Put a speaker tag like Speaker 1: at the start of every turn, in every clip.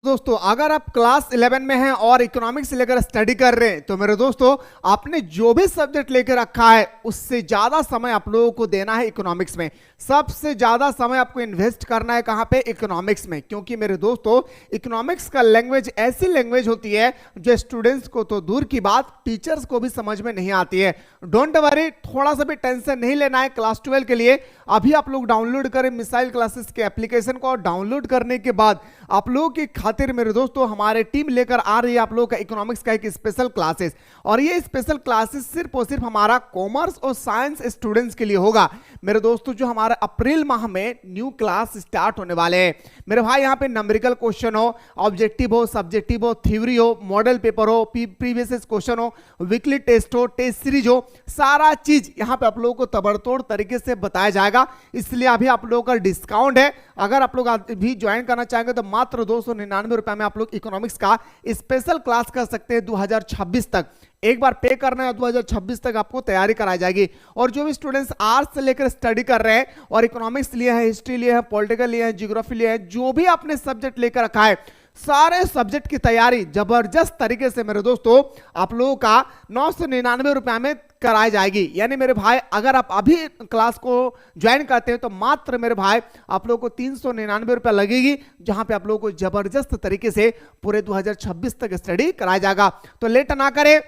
Speaker 1: दोस्तों अगर आप क्लास 11 में हैं और इकोनॉमिक्स लेकर स्टडी कर रहे हैं तो मेरे दोस्तों आपने जो भी सब्जेक्ट लेकर रखा है उससे ज्यादा समय आप लोगों को देना है इकोनॉमिक्स में। सबसे ज्यादा समय आपको इन्वेस्ट करना है कहां पे? इकोनॉमिक्स में। क्योंकि मेरे दोस्तों इकोनॉमिक्स का लैंग्वेज ऐसी लैंग्वेज होती है जो स्टूडेंट्स को तो दूर की बात टीचर्स को भी समझ में नहीं आती है। डोंट वरी, थोड़ा सा भी टेंशन नहीं लेना है क्लास 12 के लिए। अभी आप लोग डाउनलोड करें मिसाइल क्लासेस के एप्लीकेशन को, और डाउनलोड करने के बाद आप लोगों की खातिर मेरे दोस्तों हमारे टीम लेकर आ रही है आप लोगों का इकोनॉमिक्स का एक स्पेशल क्लासेस। और ये स्पेशल क्लासेस सिर्फ और सिर्फ हमारा कॉमर्स और साइंस स्टूडेंट्स के लिए होगा मेरे दोस्तों। जो हमारा अप्रैल माह में न्यू क्लास स्टार्ट होने वाले हैं मेरे भाई। यहां पे नंबरिकल क्वेश्चन हो, ऑब्जेक्टिव हो, सब्जेक्टिव हो, थ्योरी हो, मॉडल पेपर हो, प्रीवियस क्वेश्चन हो, वीकली टेस्ट हो, टेस्ट सीरीज हो, सारा चीज यहां पे आप लोगों को तबड़तोड़ तरीके से बताया जाएगा। इसलिए अभी आप लोगों का डिस्काउंट है, अगर आप लोग भी ज्वाइन करना चाहेंगे तो मात्र 299 रुपए में आप लोग इकोनॉमिक्स का स्पेशल क्लास कर सकते हैं 2026 तक। एक बार पे करना है, 2026 तक आपको तैयारी कराई जाएगी। और जो भी स्टूडेंट्स आर्ट्स से लेकर स्टडी कर रहे हैं और इकोनॉमिक्स लिए हैं, हिस्ट्री लिए हैं, पॉलिटिकल लिए हैं, ज्योग्राफी लिए हैं, जो भी आपने सब्जेक्ट लेकर रखा है सारे सब्जेक्ट की तैयारी जबरदस्त तरीके से मेरे दोस्तों आप लोगों का 999 रुपए में कराई जाएगी। यानी मेरे भाई अगर आप अभी क्लास को ज्वाइन करते हैं तो मात्र मेरे भाई आप लोगों को 399 रुपए लगेगी, जहां पे आप लोगों को जबरदस्त तरीके से पूरे 2026 तक स्टडी कराया जाएगा। तो लेट ना करें,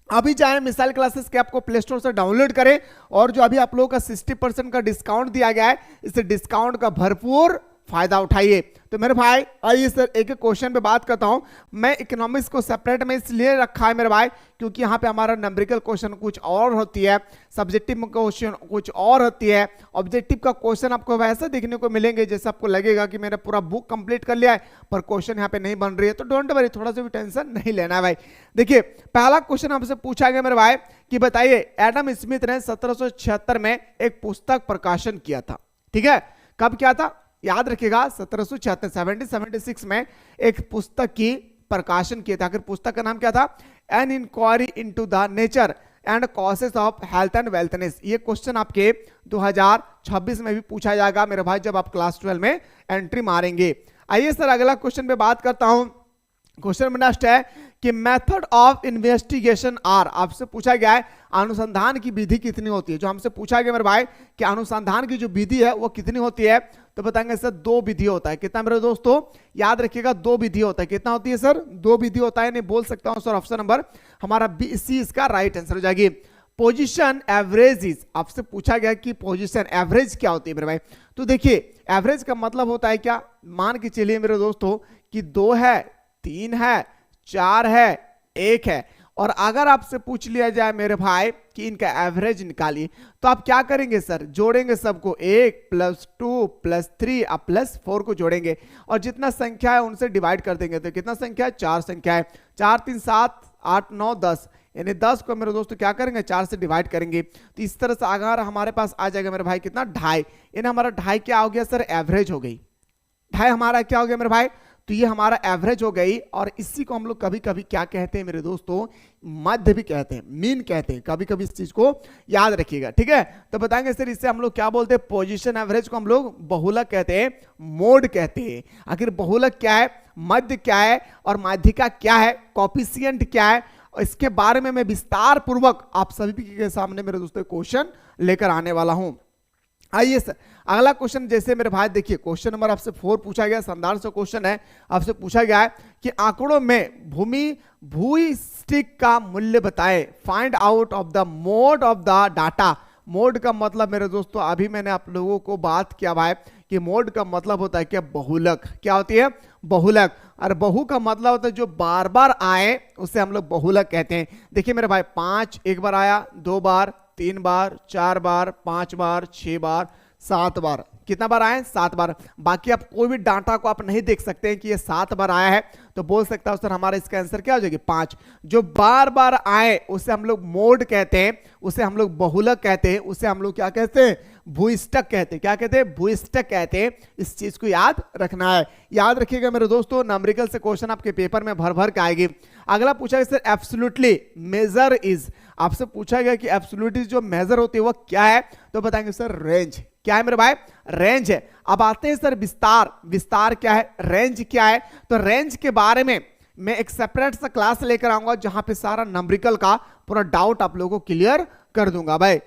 Speaker 1: अभी जाएं मिसाइल क्लासेस के आपको प्ले स्टोर से डाउनलोड करें। और जो अभी आप लोगों का 60% का डिस्काउंट दिया गया है, इस डिस्काउंट का भरपूर फायदा उठाइए। तो मेरे भाई आइए सर एक एक क्वेश्चन पे बात करता हूं। मैं इकोनॉमिक्स को सेपरेट में इसलिए रखा है मेरे भाई क्योंकि यहां पे हमारा नंबरिकल क्वेश्चन कुछ और होती है, सब्जेक्टिव क्वेश्चन कुछ और होती है, ऑब्जेक्टिव का क्वेश्चन आपको वैसे देखने को मिलेंगे जैसे आपको लगेगा कि मैंने पूरा बुक कंप्लीट कर लिया है पर क्वेश्चन यहाँ पे नहीं बन रही है। तो डोंट वरी, थोड़ा सा भी टेंशन नहीं लेना है भाई। देखिए पहला क्वेश्चन हमसे पूछा गया मेरे भाई कि बताइए एडम स्मिथ ने 1776 में एक पुस्तक प्रकाशन किया था। ठीक है, कब किया था? याद रखिएगा 1776 में एक पुस्तक की प्रकाशन किया था। आखिर पुस्तक का नाम क्या था? An inquiry into the nature and causes of health and wealthness. ये क्वेश्चन आपके 2026 में भी पूछा जाएगा मेरे भाई जब आप क्लास 12 में एंट्री मारेंगे। आइए सर अगला क्वेश्चन पे बात करता हूं। क्वेश्चन में नेक्स्ट है कि मेथड ऑफ इन्वेस्टिगेशन आर, आपसे पूछा गया है अनुसंधान की विधि कितनी होती है। जो हमसे पूछा गया मेरे भाई कि अनुसंधान की जो विधि है वो कितनी होती है, तो बताएंगे सर 2 विधि होता है। कितना मेरे दोस्तों? याद रखिएगा 2 विधि होता है। कितना होती है सर? 2 विधि होता है। नहीं बोल सकता हूं सर, ऑप्शन नंबर हमारा बी सी इसका राइट आंसर हो जाएगी। पोजीशन एवरेज इज, आपसे पूछा गया कि पोजीशन एवरेज क्या होती है मेरे भाई। तो देखिए एवरेज का मतलब होता है क्या? मान के चलिए मेरे दोस्तों कि 2 है, 3 है, 4 है, 1 है, और अगर आपसे पूछ लिया जाए मेरे भाई कि इनका एवरेज निकालिए तो आप क्या करेंगे सर? जोड़ेंगे सबको, 1 + 2 + 3 अब +4 को जोड़ेंगे और जितना संख्या है उनसे डिवाइड कर देंगे। तो कितना संख्या है? 4 संख्या है। 4 3 7 8 9 10, यानी 10 को मेरे दोस्तों क्या करेंगे? 4 से डिवाइड करेंगे। तो इस तरह से अगर हमारे पास आ जाएगा मेरे भाई कितना? 2.5, यानी हमारा 2.5 क्या हो गया सर? एवरेज हो गई। 2.5 हमारा क्या हो गया मेरे भाई? तो ये हमारा एवरेज हो गई। और इसी को हम लोग कभी कभी क्या कहते हैं मेरे दोस्तों? मध्य भी कहते हैं, मीन कहते हैं। कभी कभी इस चीज को याद रखिएगा, ठीक है। तो बताएंगे सर इससे हम लोग क्या बोलते हैं? पोजीशन एवरेज को हम लोग बहुलक कहते हैं, मोड कहते हैं। आखिर बहुलक क्या है, मध्य क्या है और माध्यिका क्या है, कॉफिशिएंट क्या है, इसके बारे में मैं विस्तार पूर्वक आप सभी के सामने मेरे दोस्तों क्वेश्चन लेकर आने वाला हूं। आइए सर अगला क्वेश्चन, जैसे मेरे भाई देखिए क्वेश्चन नंबर आपसे 4 पूछा गया, शानदार सा क्वेश्चन है। आपसे पूछा गया है कि आंकड़ों में भूइष्टिक का मूल्य बताएं, find out of the mode of the data. Mode का मतलब मेरे दोस्तों अभी मैंने आप लोगों को बात किया भाई कि मोड का मतलब होता है क्या? बहुलक। क्या होती है? बहुलक। और बहु का मतलब होता है जो बार बार आए उसे हम लोग बहुलक कहते हैं। देखिए मेरे भाई 5 एक बार आया, 2 बार, 3 बार, 4 बार, 5 बार, 6 बार, 7 बार। कितना बार आए? 7 बार। बाकी आप कोई भी डाटा को आप नहीं देख सकते हैं कि ये 7 बार आया है तो बोल सकता हूं सर हमारा इसका आंसर क्या हो जाएगी? 5। जो बार बार आए उसे हम लोग मोड कहते हैं, उसे हम लोग बहुलक कहते हैं, उसे हम लोग क्या कहते हैं? भूइष्टक कहते हैं। क्या कहते हैं? भूइष्टक कहते हैं। इस चीज को याद रखना है। याद रखिएगा मेरे दोस्तों, नंबरिकल से क्वेश्चन आपके पेपर में भर भर के आएगी। अगला पूछा गया सर एब्सोल्युटली मेजर इज, आपसे पूछा गया कि एब्सोल्युटली जो मेजर होती है वो क्या है, तो बताएंगे सर रेंज। क्या है मेरे भाई, रेंज है। अब आते हैं सर विस्तार, विस्तार क्या है, रेंज क्या है। तो रेंज के बारे में मैं एक सेपरेट सा क्लास लेकर आऊंगा जहां पे सारा नंबरिकल का पूरा डाउट आप लोगों को क्लियर कर दूंगा भाई।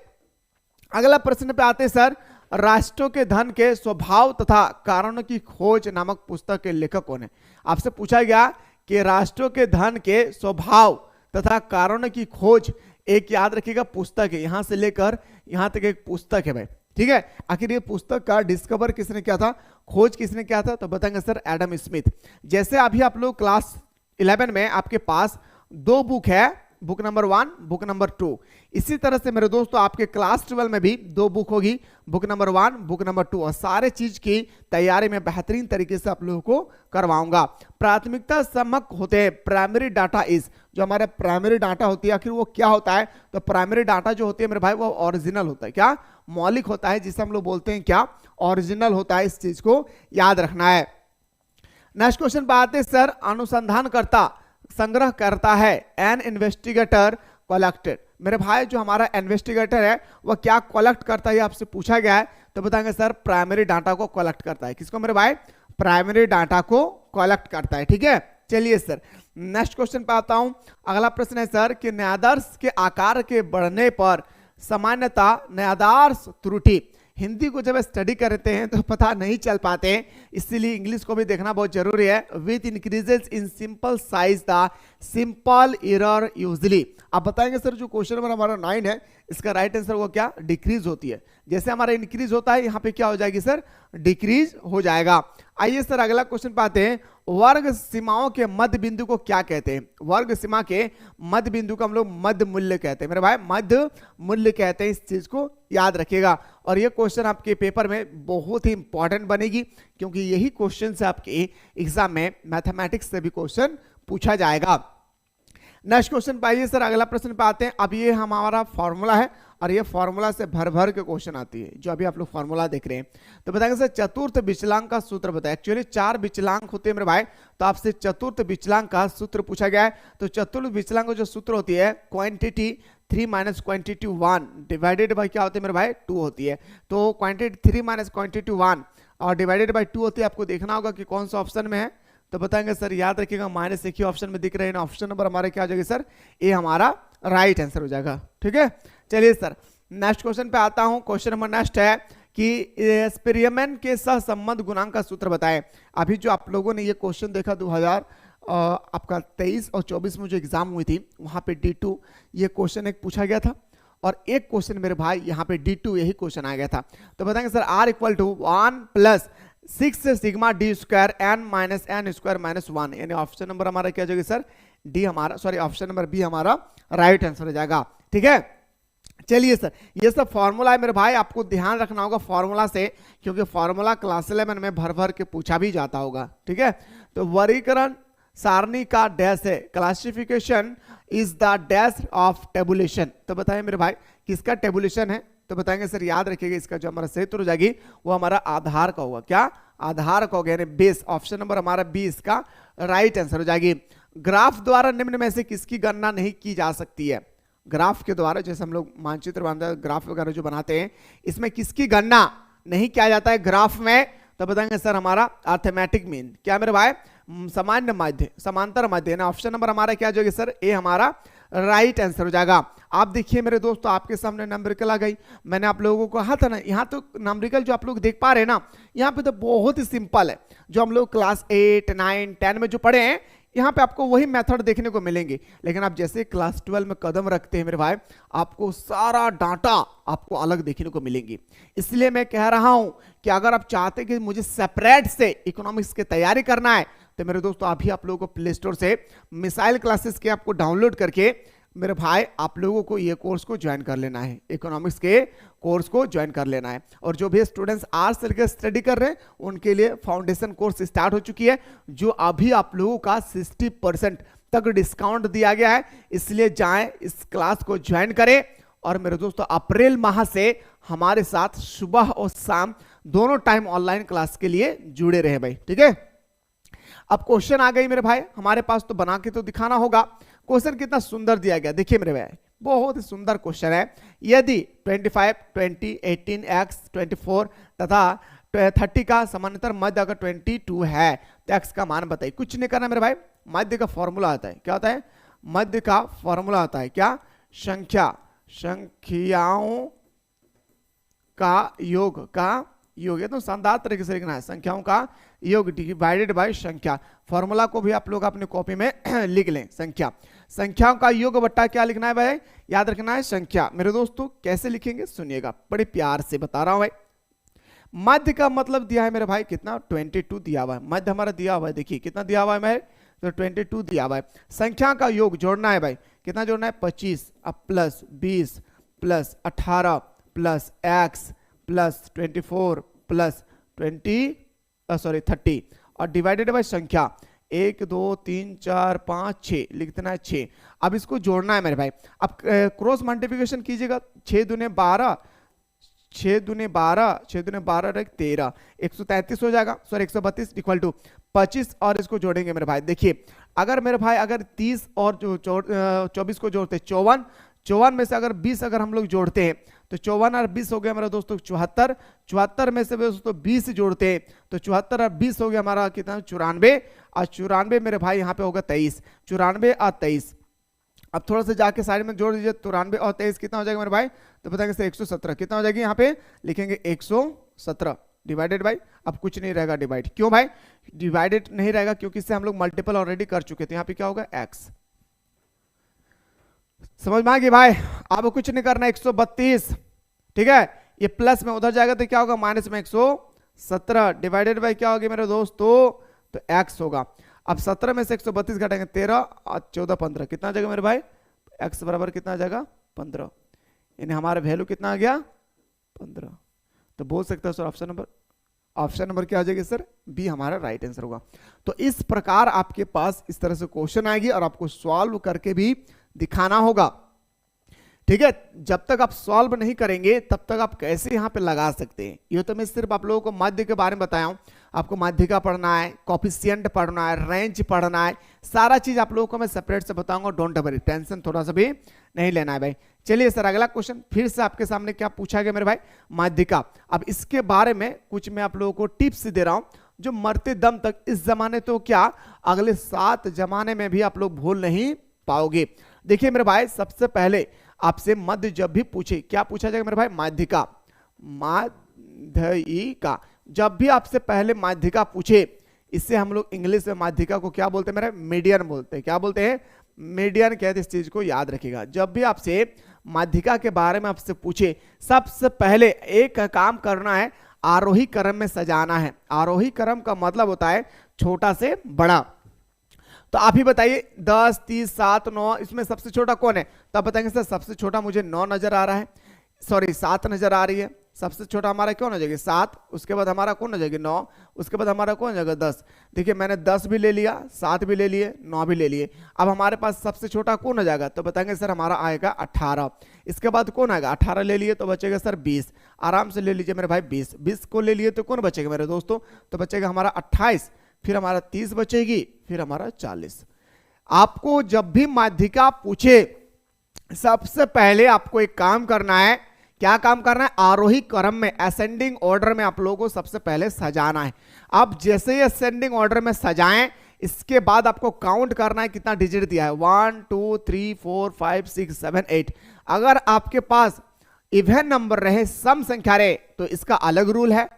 Speaker 1: अगला प्रश्न पे आते हैं सर, राष्ट्रों के धन के स्वभाव तथा कारणों की खोज नामक पुस्तक के लेखक कौन है। आपसे पूछा गया कि राष्ट्रों के धन के स्वभाव तथा कारणों की खोज, एक याद रखिएगा पुस्तक है, यहां से लेकर यहां तक एक पुस्तक है भाई, ठीक है। आखिर ये पुस्तक का डिस्कवर किसने किया था, खोज किसने किया था, तो बताएंगे सर एडम स्मिथ। जैसे अभी आप लोग क्लास 11 में आपके पास दो बुक है, बुक नंबर 1, बुक नंबर 2, इसी तरह से मेरे दोस्तों आपके क्लास 12 में भी दो बुक होगी, बुक नंबर 1, बुक नंबर 2, और सारे चीज की तैयारी में बेहतरीन तरीके से आप लोगों को करवाऊंगा। प्राथमिकता सम्मक होते हैं, प्राइमरी डाटा इज, जो हमारे प्राइमरी डाटा होती है आखिर वो क्या होता है, तो प्राइमरी डाटा जो होती है मेरे भाई वो ओरिजिनल होता है, क्या मौलिक होता है, जिसे हम लोग बोलते हैं क्या ओरिजिनल होता है। इस चीज को याद रखना है। नेक्स्ट क्वेश्चन पे आते हैं सर, अनुसंधानकर्ता संग्रह करता है, एन इन्वेस्टिगेटर कलेक्टेड। मेरे भाई जो हमारा इन्वेस्टिगेटर है वह क्या कलेक्ट करता है, आपसे पूछा गया है, तो बताएंगे सर प्राइमरी डाटा को कलेक्ट करता है। किसको मेरे भाई, प्राइमरी डाटा को कलेक्ट करता है, ठीक है। चलिए सर नेक्स्ट क्वेश्चन पे आता हूं। अगला प्रश्न है सर कि न्यायाधीश के आकार के बढ़ने पर सामान्यता न्यायाधीश त्रुटि, हिंदी को जब स्टडी करते हैं तो पता नहीं चल पाते, इसलिए इंग्लिश को भी देखना बहुत जरूरी है। With increases in simple size the simple error usually. आप बताएंगे सर जो क्वेश्चन नंबर हमारा 9 है इसका राइट आंसर वो क्या, डिक्रीज होती है। जैसे हमारा इंक्रीज होता है यहाँ पे क्या हो जाएगी सर, डिक्रीज हो जाएगा। आइए सर अगला क्वेश्चन पाते हैं, वर्ग सीमाओं के मध्य बिंदु को क्या कहते हैं। वर्ग सीमा के मध्य बिंदु को हम लोग मध्य मूल्य कहते हैं मेरे भाई, मध्य मूल्य कहते हैं। इस चीज को याद रखिएगा। और ये क्वेश्चन आपके पेपर में बहुत ही इंपॉर्टेंट बनेगी, क्योंकि यही क्वेश्चन से आपके एग्जाम में मैथमेटिक्स से भी क्वेश्चन पूछा जाएगा। नेक्स्ट क्वेश्चन पाइए सर, अगला प्रश्न पे आते हैं। अब ये हमारा फॉर्मूला है और ये फॉर्मूला से भर भर के क्वेश्चन आती है, जो अभी आप लोग फॉर्मूला देख रहे हैं। तो बताएंगे सर चतुर्थ विचलांक का सूत्र बताएं। एक्चुअली 4 विचलांक होते हैं मेरे भाई, तो आपसे चतुर्थ विचलांक का सूत्र पूछा गया है। तो चतुर्थ विचलांक का जो सूत्र होती है quantity 3 minus quantity 1 divided by क्या होती है मेरे भाई, 2 होती है। तो क्वांटिटी 3 माइनस क्वांटिटी 1 और डिवाइडेड बाई 2 होती है। आपको देखना होगा कि कौन सा ऑप्शन में है, तो बताएंगे सर याद रखिएगा माइनस एक ही ऑप्शन में दिख रहे हैं ना, ऑप्शन नंबर हमारे क्या हो जाएगा सर, ए हमारा राइट आंसर हो जाएगा, ठीक है। चलिए सर नेक्स्ट क्वेश्चन पे आता हूं। क्वेश्चन नंबर नेक्स्ट है कि स्पेरियमैन के सहसंबंध गुणांक का सूत्र बताएं। अभी जो आप लोगों ने ये क्वेश्चन देखा 2000 आपका 23 और 24 में जो एग्जाम हुई थी वहां पे D2 ये क्वेश्चन एक पूछा गया था, और एक क्वेश्चन मेरे भाई यहाँ पे D2 यही क्वेश्चन आ गया था। तो बताएंगे sir R equal to 1 plus 6 sigma d square n minus n square minus 1, यानी ऑप्शन नंबर हमारा क्या हो जाएगा सर, डी हमारा, सॉरी ऑप्शन नंबर बी हमारा राइट आंसर हो जाएगा, ठीक है। चलिए सर ये सब फॉर्मूला है मेरे भाई, आपको ध्यान रखना होगा फॉर्मूला से, क्योंकि फॉर्मूला क्लास 11 में भर भर के पूछा भी जाता होगा, ठीक है। तो वर्गीकरण सारणी का डैश है, classification is the dash of tabulation. तो बताइए मेरे भाई किसका टेबुलेशन है, तो बताएंगे सर याद रखिएगा इसका जो हमारा सही उत्तर हो जाएगी वो हमारा आधार का होगा, क्या आधार का होगा, यानी बेस। ऑप्शन नंबर हमारा बी इसका राइट आंसर हो जाएगी। ग्राफ द्वारा निम्न में से किसकी गणना नहीं की जा सकती है। ग्राफ के द्वारा जैसे हम लोग मानचित्र बनाते ग्राफ वगैरह जो बनाते हैं, इसमें किसकी गणना नहीं किया जाता है ग्राफ में, तो बताएंगे सर हमारा अर्थमेटिक मीन, क्या मेरे भाई सामान्य माध्य, समांतर माध्य ना। ऑप्शन नंबर हमारा क्या हो जाएगा सर, ए हमारा राइट आंसर हो जाएगा। आप देखिए मेरे दोस्तों आपके सामने नंबरिकल आ गई, मैंने आप लोगों को कहा था ना, यहाँ तो नंबरिकल जो आप लोग देख पा रहे हैं ना, यहाँ पे तो बहुत ही सिंपल है, जो हम लोग क्लास 8, 9, 10 में जो पढ़े हैं यहाँ पे आपको वही मेथड देखने को मिलेंगे। लेकिन आप जैसे क्लास 12 में कदम रखते हैं मेरे भाई, आपको सारा डाटा आपको अलग देखने को मिलेंगी। इसलिए मैं कह रहा हूं कि अगर आप चाहते हैं कि मुझे सेपरेट से इकोनॉमिक्स की तैयारी करना है, तो मेरे दोस्तों अभी आप लोगों को प्ले स्टोर से मिसाइल क्लासेस के आपको डाउनलोड करके मेरे भाई आप लोगों को ये कोर्स को ज्वाइन कर लेना है, इकोनॉमिक्स के कोर्स को ज्वाइन कर लेना है। और जो भी स्टूडेंट्स आज से लेकर स्टडी कर रहे हैं उनके लिए फाउंडेशन कोर्स स्टार्ट हो चुकी है, जो अभी आप लोगों का 60% तक डिस्काउंट दिया गया है। इसलिए जाएं इस क्लास को ज्वाइन करें, और मेरे दोस्तों अप्रैल माह से हमारे साथ सुबह और शाम दोनों टाइम ऑनलाइन क्लास के लिए जुड़े रहे भाई, ठीक है। अब क्वेश्चन आ गई मेरे भाई हमारे पास, तो बना के तो दिखाना होगा। क्वेश्चन कितना सुंदर दिया गया, देखिए मेरे भाई बहुत ही सुंदर क्वेश्चन है। यदि 25, 20, 18x, 24 तथा 30 का समानांतर मध्य अगर 22 है तो x का मान बताइए। कुछ नहीं करना मेरे भाई, मध्य का फॉर्मूला आता है। क्या होता है? मध्य का फॉर्मूला आता है क्या? संख्याओं का योग ये तो शानदार तरीके से लिखना है। संख्याओं का योग डिवाइडेड बाय संख्या। फॉर्मूला को भी आप लोग अपने कॉपी में लिख लें। संख्याओं का योग बट्टा क्या लिखना है भाई? याद रखना है संख्या। मेरे दोस्तों कैसे लिखेंगे सुनिएगा, बड़े प्यार से बता रहा हूं भाई। मध्य का मतलब दिया है मेरे भाई कितना? 22 दिया हुआ है। मध्य हमारा दिया हुआ है, देखिए कितना दिया हुआ है मेरे, तो 22 दिया हुआ है। संख्या का योग जोड़ना है भाई, कितना जोड़ना है? 25 अब plus 20 plus 18 plus x plus 24 plus 30 और डिवाइडेड बाय संख्या 1 2 3 4 5 6 लिख देना है 6। अब इसको जोड़ना है मेरे भाई। अब क्रॉस मल्टीप्लिकेशन कीजिएगा। 6 दूने 12 6 दूने 12 6 दूने 12 13 133 हो जाएगा, सॉरी 132 इक्वल टू 25 और इसको जोड़ेंगे मेरे भाई। देखिए अगर मेरे भाई अगर 30 और 24 को जोड़ते 54 में से अगर 20 अगर हम लोग जोड़ते हैं तो 54 और 20 हो गया मेरा दोस्तों 74 में से दोस्तों 20 जोड़ते हैं तो 74 और 20 हो गया हमारा कितना? 94 और 94 मेरे भाई यहाँ पे होगा 23। 94 और 23 अब थोड़ा सा जाके साइड में जोड़ दीजिए। 94 और 23 कितना हो जाएगा मेरे भाई? तो बताएंगे सर 117। कितना हो जाएगी? यहाँ पे लिखेंगे 117 डिवाइडेड बाई, अब कुछ नहीं रहेगा डिवाइड। क्यों भाई डिवाइडेड नहीं रहेगा? क्योंकि इससे हम लोग मल्टीपल ऑलरेडी कर चुके थे। यहाँ पे क्या होगा? x। समझ में आ गई भाई? अब कुछ नहीं करना। 132 ठीक है, ये प्लस में उधर जाएगा तो क्या होगा? माइनस में 117 डिवाइडेड बाई क्या होगी मेरे दोस्तों? तो x होगा। अब 17 में से 132 घटाएंगे 13 और 14 15 कितना आ जाएगा मेरे भाई? x बराबर कितना आ जाएगा? 15। यानी हमारा वैल्यू कितना आ गया? 15। तो बोल सकते हो सर ऑप्शन नंबर क्या आ जाएगी सर? बी हमारा राइट आंसर होगा। तो इस प्रकार आपके पास इस तरह से क्वेश्चन आएगी और आपको सॉल्व करके भी दिखाना होगा। ठीक है, जब तक आप सॉल्व नहीं करेंगे तब तक आप कैसे यहां पे लगा सकते हैं? ये तो मैं सिर्फ आप लोगों को माध्य के बारे में बताया हूं। आपको माध्यिका पढ़ना है, कोफिशिएंट पढ़ना है, रेंज पढ़ना है, सारा चीज आप लोगों को मैं सेपरेट से बताऊंगा। डोंट वरी, टेंशन थोड़ा सा भी नहीं लेना है भाई। चलिए सर अगला क्वेश्चन फिर से आपके सामने क्या पूछा गया मेरे भाई? माध्यिका। अब इसके बारे में कुछ मैं आप लोगों को टिप्स दे रहा हूं जो मरते दम तक, इस जमाने तो क्या अगले 7 जमाने में भी आप लोग भूल नहीं पाओगे। देखिए मेरे भाई, सबसे पहले आपसे मध्य जब भी पूछे, क्या पूछा जाएगा मेरे भाई? माध्यिका। माध्यिका जब भी आपसे पहले माध्यिका पूछे, इससे हम लोग इंग्लिश में माध्यिका को क्या बोलते हैं मेरे? मीडियन बोलते हैं। क्या बोलते हैं? मीडियन कहते हैं। इस चीज को याद रखिएगा। जब भी आपसे माध्यिका के बारे में आपसे पूछे, सबसे पहले एक काम करना है, आरोही क्रम में सजाना है। आरोही क्रम का मतलब होता है छोटा से बड़ा। तो आप ही बताइए 10 30 7 9 इसमें सबसे छोटा कौन है? तो आप बताएंगे सर सबसे छोटा मुझे 9 नजर आ रहा है, सॉरी 7 नजर आ रही है। सबसे छोटा हमारा कौन हो जाएगा? 7। उसके बाद हमारा कौन हो जाएगा? 9। उसके बाद हमारा कौन हो जाएगा? 10। देखिए मैंने 10 भी ले लिया, 7 भी ले लिए, 9 भी ले लिए। अब हमारे पास सबसे छोटा कौन हो जाएगा? तो बताएंगे सर हमारा आएगा 18। इसके बाद कौन आएगा? 18 ले लिए तो बचेगा सर 20। आराम से ले लीजिए मेरे भाई 20। 20 को ले लिए तो कौन बचेगा मेरे दोस्तों? तो बचेगा हमारा 28, फिर हमारा 30 बचेगी, फिर हमारा 40। आपको जब भी माध्यिका पूछे सबसे पहले आपको एक काम करना है। क्या काम करना है? आरोही क्रम में, असेंडिंग ऑर्डर में आप लोगों को सबसे पहले सजाना है। आप जैसे ही असेंडिंग ऑर्डर में सजाएं, इसके बाद आपको काउंट करना है कितना डिजिट दिया है। 1 2 3 4 5 6 7 8। अगर आपके पास इवन नंबर रहे, सम संख्या रहे, तो इसका अलग रूल है।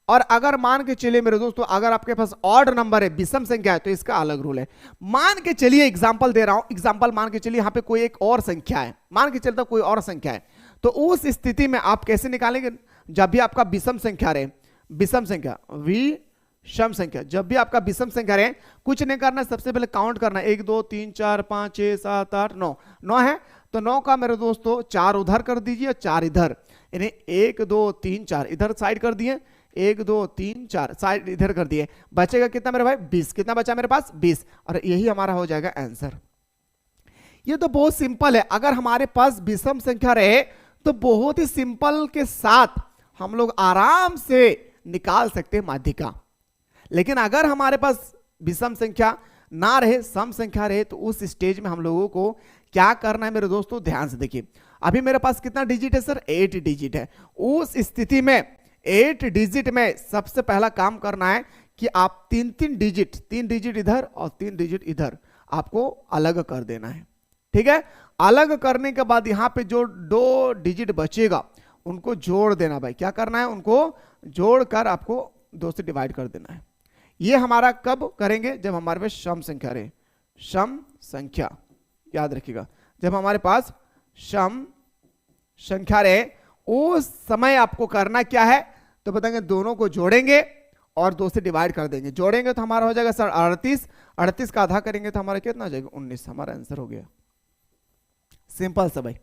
Speaker 1: और अगर मान के चलिए मेरे दोस्तों अगर आपके पास ऑड नंबर है, विषम संख्या है, तो इसका अलग रूल है। मान के चलिए एग्जांपल दे रहा हूं, एग्जांपल मान के चलिए यहां पे कोई एक और संख्या है, मान के चलता कोई और संख्या है, तो उस स्थिति में आप कैसे निकालेंगे? जब भी आपका विषम संख्या रहे, विषम संख्या विषम संख्या, जब भी आपका विषम संख्या रहे, कुछ नहीं करना, सबसे पहले काउंट करना। 1 2 3 4 5 6 7 8 9। 9 है तो 9 का मेरे दोस्तों 4 उधर कर दीजिए, 4 इधर, यानी 1 2 3 4 इधर साइड कर दिए, 1 2 3 4 साइड इधर कर दिए। बचेगा कितना मेरे भाई? 20। कितना बचा मेरे पास? 20। और यही हमारा हो जाएगा आंसर। ये तो बहुत सिंपल है। अगर हमारे पास विषम संख्या रहे तो बहुत ही सिंपल के साथ हम लोग आराम से निकाल सकते हैं माध्यिका। लेकिन अगर हमारे पास विषम संख्या ना रहे, सम संख्या रहे, तो उस स्टेज में हम लोगों को क्या करना है मेरे दोस्तों, ध्यान से देखिए। अभी मेरे पास कितना डिजिट है सर, 8 डिजिट है। उस स्थिति में 8 डिजिट में सबसे पहला काम करना है कि आप 3 डिजिट इधर और 3 डिजिट इधर आपको अलग कर देना है, ठीक है। अलग करने के बाद यहां पे जो 2 डिजिट बचेगा उनको जोड़ देना भाई। क्या करना है, उनको जोड़कर आपको 2 से डिवाइड कर देना है। ये हमारा कब करेंगे, जब हमारे पास सम संख्या रहे। सम संख्या याद रखिएगा, जब हमारे पास सम संख्या रहे उस समय आपको करना क्या है, तो बताएंगे दोनों को जोड़ेंगे और 2 से डिवाइड कर देंगे। जोड़ेंगे तो हमारा हो जाएगा सर 38, 38 का आधा करेंगे तो हमारा कितना हो जाएगा, 19। हमारा आंसर हो गया। सिंपल सा भाई,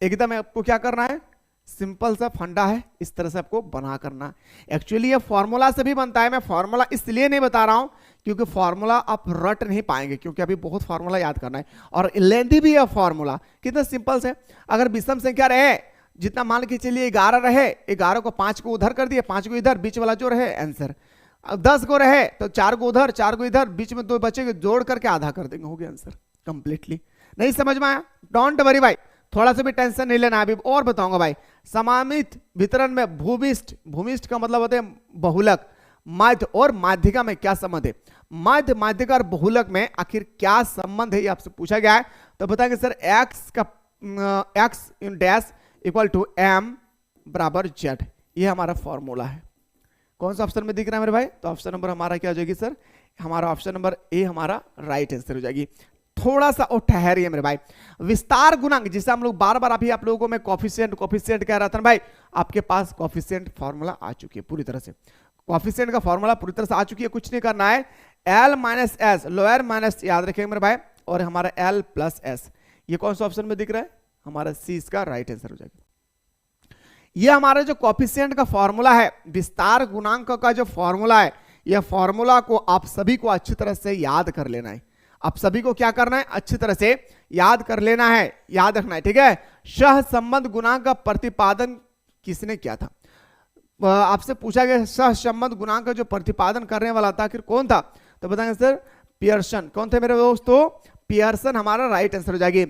Speaker 1: एकदम आपको क्या करना है, सिंपल सा फंडा है, इस तरह से आपको बना करना। एक्चुअली ये फॉर्मूला से भी बनता है। मैं फॉर्मूला इसलिए नहीं बता रहा हूं क्योंकि फॉर्मूला आप रट नहीं पाएंगे, क्योंकि अभी बहुत फॉर्मूला याद करना है और लेंथी भी है फॉर्मूला। कितना सिंपल से, अगर विषम संख्या रहे, जितना मान के चलिए 11 रहे, 11 को 5 को उधर कर दिए, 5 को इधर, बीच वाला जो रहे आंसर। 10 को रहे तो 4 को उधर, 4 को इधर, बीच में 2 बचेंगे, जोड़ करके आधा कर देंगे, हो गया आंसर कंप्लीटली। नहीं समझ में आया, डोंट वरी भाई, थोड़ा सा भी टेंशन नहीं लेना। अभी और बताऊंगा भाई। समामित वितरण में भूमिष्ठ, भूमिष्ठ का मतलब होता है बहुलक, माध्य और माध्यिका में क्या संबंध है, माध्य, माध्यिका और बहुलक में आखिर क्या संबंध है, ये आपसे पूछा गया है। तो बताएंगे सर एक्स का x in dash equal to m बराबर जेड, ये हमारा फॉर्मूला है। कौन सा ऑप्शन में दिख रहा है मेरे भाई, तो ऑप्शन नंबर हमारा क्या हो जाएगी सर, हमारा ऑप्शन नंबर ए हमारा राइट आंसर हो जाएगी। थोड़ा सा और ठहरिए मेरे भाई। विस्तार गुणांक, जिसे हम लोग बार बार अभी आप लोगों को मैं कोफिशिएंट कह रहा था ना भाई, आपके पास कोफिशिएंट फॉर्मूला आ चुकी है पूरी तरह से। कोफिशिएंट का फॉर्मूला पूरी तरह से आ चुकी है, कुछ नहीं करना है। L minus S, lower minus, याद रखेंगे मेरे भाई, और हमारा एल प्लस एस, ये कौन सा ऑप्शन में दिख रहा है, हमारा सी इसका राइट आंसर हो जाएगा। ये हमारा जो कोफिशिएंट का फॉर्मूला है, विस्तार गुणांक का जो फॉर्मूला है, यह फॉर्मूला को आप सभी को अच्छी तरह से याद कर लेना है। आप सभी को क्या करना है, अच्छी तरह से याद कर लेना है, याद रखना है, ठीक है। सहसंबंध गुणांक का प्रतिपादन किसने किया था, आपसे पूछा गया सहसंबंध गुणांक का जो प्रतिपादन करने वाला था आखिर कौन था, तो बताएंगे सर पियर्सन। कौन थे मेरे दोस्तों, पियर्सन हमारा राइट आंसर हो जाएगी।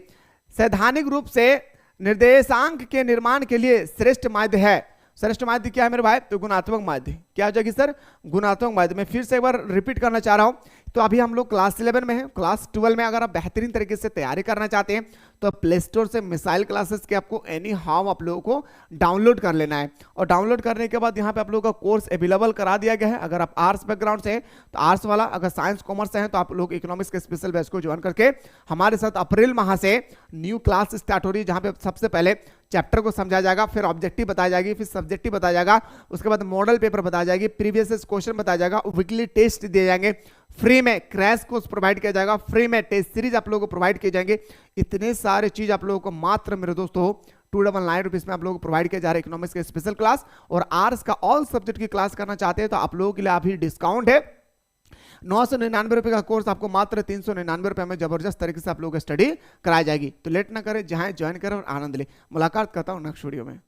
Speaker 1: सैद्धांतिक रूप से निर्देशांक के निर्माण के लिए श्रेष्ठ माध्य है, श्रेष्ठ माध्य क्या है मेरे भाई, तो गुणात्मक माध्य। क्या हो जाएगी सर, गुणात्मक माध्य। मैं फिर से एक बार रिपीट करना चाह रहा हूं। तो अभी हम लोग क्लास 11 में हैं, क्लास 12 में अगर आप बेहतरीन तरीके से तैयारी करना चाहते हैं तो प्ले स्टोर से मिसाइल क्लासेस के आपको एनी हाउ आप लोगों को डाउनलोड कर लेना है। और डाउनलोड करने के बाद यहाँ पे आप लोगों का कोर्स अवेलेबल करा दिया गया है। अगर आप आर्ट्स बैकग्राउंड से हैं तो आर्ट्स वाला, अगर साइंस कॉमर्स से हैं तो आप लोग इकोनॉमिक्स के स्पेशल बैच को ज्वाइन करके हमारे साथ अप्रैल माह से न्यू क्लास स्टार्ट हो रही है, जहाँ पे सबसे पहले चैप्टर को समझाया जाएगा, फिर ऑब्जेक्टिव बताया जाएगी, फिर सब्जेक्टिव बताया जाएगा, उसके बाद मॉडल पेपर बताया जाएगी, प्रीवियस क्वेश्चन बताया जाएगा, वीकली टेस्ट दिए जाएंगे, फ्री में क्रैश कोर्स प्रोवाइड किया जाएगा, फ्री में टेस्ट सीरीज आप लोगों को प्रोवाइड किए जाएंगे। इतने सारे चीज आप लोगों को मात्र मेरे दोस्तों 299 रुपीज में आप लोगों को प्रोवाइड किया जा रहा है इकोनॉमिक्स के स्पेशल क्लास। और आर्ट्स का ऑल सब्जेक्ट की क्लास करना चाहते हैं तो आप लोगों के लिए अभी डिस्काउंट है। 999 रुपए का कोर्स आपको मात्र 399 रुपए में जबरदस्त तरीके से आप लोगों को स्टडी कराई जाएगी। तो लेट ना करें, जहां ज्वाइन करें और आनंद ले। मुलाकात करता हूं नेक्स्ट वीडियो में।